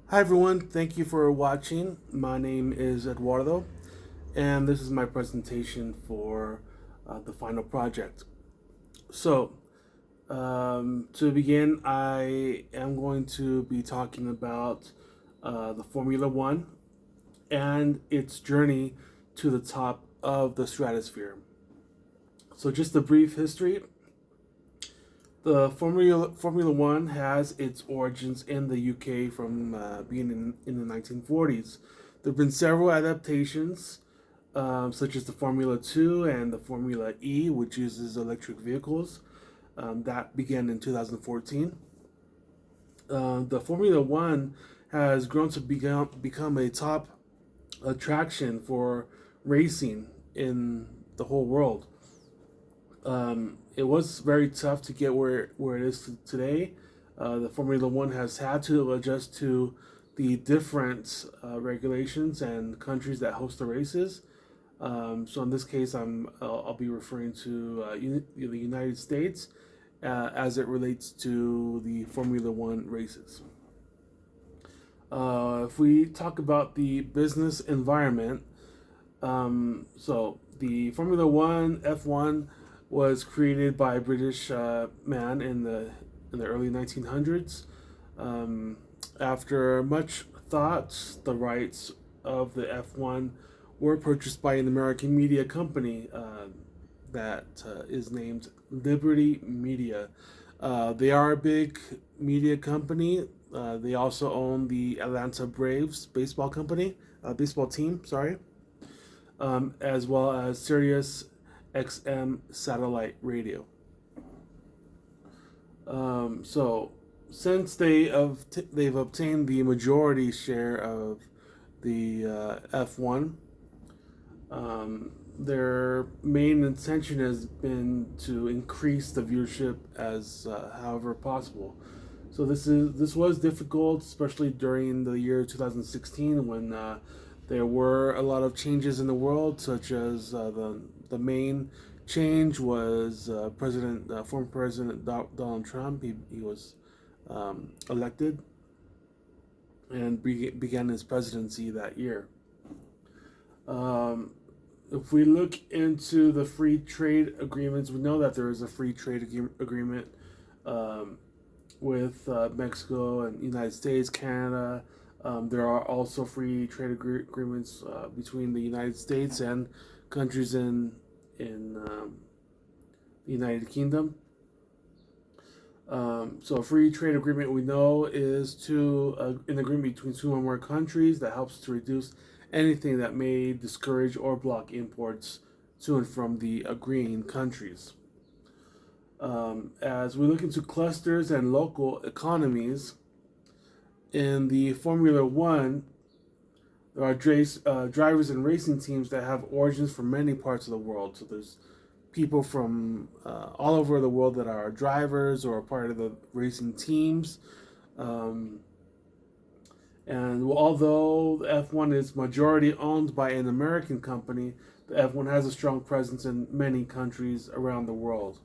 Hi everyone, thank you for watching. My name is Eduardo, and this is my presentation for the final project. So, to begin, I am going to be talking about the Formula One and its journey to the top of the stratosphere. So, just a brief history. The Formula One has its origins in the UK from being in the 1940s. There have been several adaptations, such as the Formula 2 and the Formula E, which uses electric vehicles. That began in 2014. The Formula One has grown to become a top attraction for racing in the whole world. It was very tough to get where it is today. The Formula One has had to adjust to the different regulations and countries that host the races. So in this case, I'll be referring to the United States as it relates to the Formula One races. If we talk about the business environment, so the Formula One F1 was created by a British man in the early 1900s. Um, After much thought, the rights of the F1 were purchased by an American media company that is named Liberty Media. They are a big media company. They also own the Atlanta Braves baseball team. Sorry, as well as Sirius XM satellite radio. So since they've obtained the majority share of the F1, their main intention has been to increase the viewership as however possible. So this was difficult, especially during the year 2016 when there were a lot of changes in the world, such as the main change was former President Donald Trump. He was elected and began his presidency that year. Um, if we look into the free trade agreements, we know that there is a free trade agreement um, with Mexico and United States, Canada. There are also free trade agreements between the United States and countries in the United Kingdom. So a free trade agreement we know is an agreement between two or more countries that helps to reduce anything that may discourage or block imports to and from the agreeing countries. As we look into clusters and local economies, in the Formula One, there are drivers and racing teams that have origins from many parts of the world. So there's people from all over the world that are drivers or part of the racing teams. Um, and although the F1 is majority owned by an American company, the F1 has a strong presence in many countries around the world.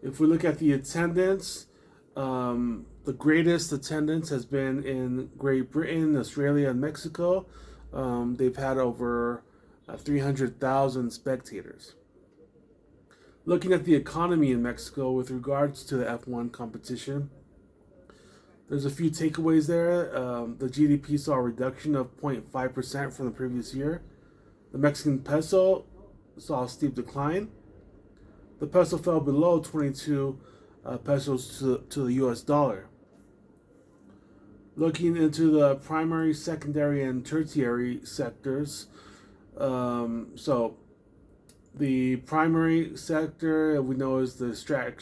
If we look at the attendance, the greatest attendance has been in Great Britain, Australia, and Mexico. They've had over 300,000 spectators. Looking at the economy in Mexico with regards to the F1 competition, there's a few takeaways there. The GDP saw a reduction of 0.5% from the previous year. The Mexican peso saw a steep decline. The peso fell below 22 pesos to the US dollar. Looking into the primary, secondary, and tertiary sectors, so the primary sector we know is the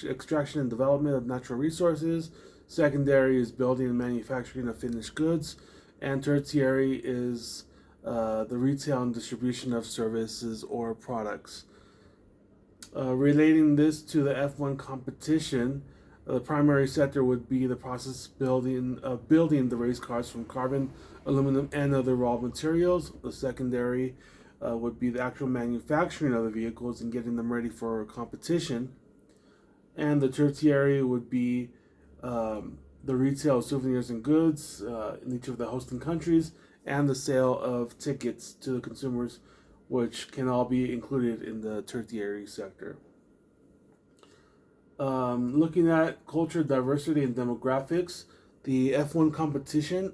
extraction and development of natural resources. Secondary is building and manufacturing of finished goods, and tertiary is the retail and distribution of services or products. Relating this to the F1 competition, the primary sector would be the process building the race cars from carbon, aluminum, and other raw materials. The secondary would be the actual manufacturing of the vehicles and getting them ready for competition. And the tertiary would be the retail of souvenirs and goods in each of the hosting countries, and the sale of tickets to the consumers, which can all be included in the tertiary sector. Looking at culture, diversity, and demographics, the F1 competition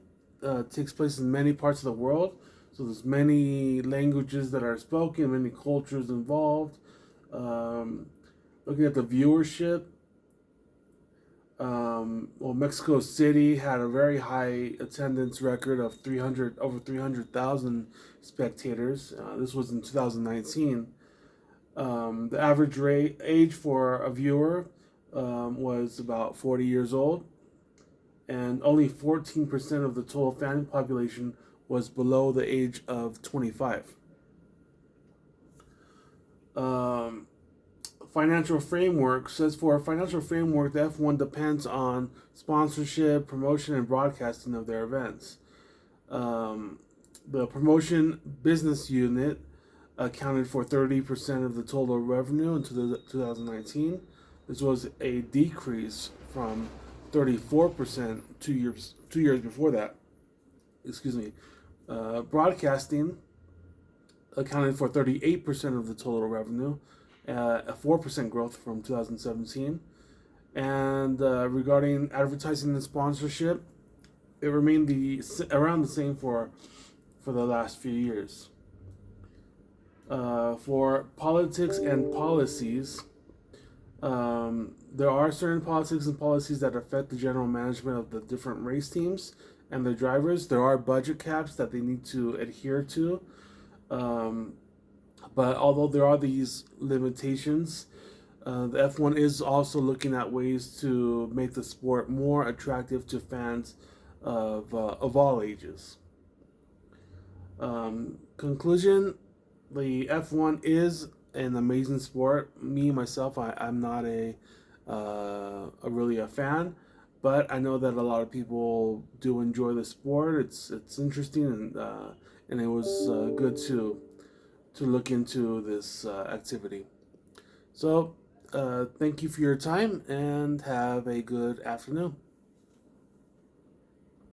takes place in many parts of the world. So there's many languages that are spoken, many cultures involved. Looking at the viewership, Mexico City had a very high attendance record of over 300,000 spectators. This was in 2019. The average age for a viewer was about 40 years old, and only 14% of the total fan population was below the age of 25. Financial framework says for a financial framework, the F1 depends on sponsorship, promotion, and broadcasting of their events. The promotion business unit accounted for 30% of the total revenue in 2019. This was a decrease from 34% 2 years before that. Excuse me. Broadcasting accounted for 38% of the total revenue, a 4% growth from 2017. And regarding advertising and sponsorship, it remained around the same for the last few years. For politics and policies, there are certain politics and policies that affect the general management of the different race teams and their drivers. There are budget caps that they need to adhere to. But although there are these limitations, the F1 is also looking at ways to make the sport more attractive to fans of all ages. Conclusion, the F1 is an amazing sport. Me, myself, I'm not really a fan, but I know that a lot of people do enjoy the sport. It's interesting, and it was good to look into this activity. So, thank you for your time, and have a good afternoon.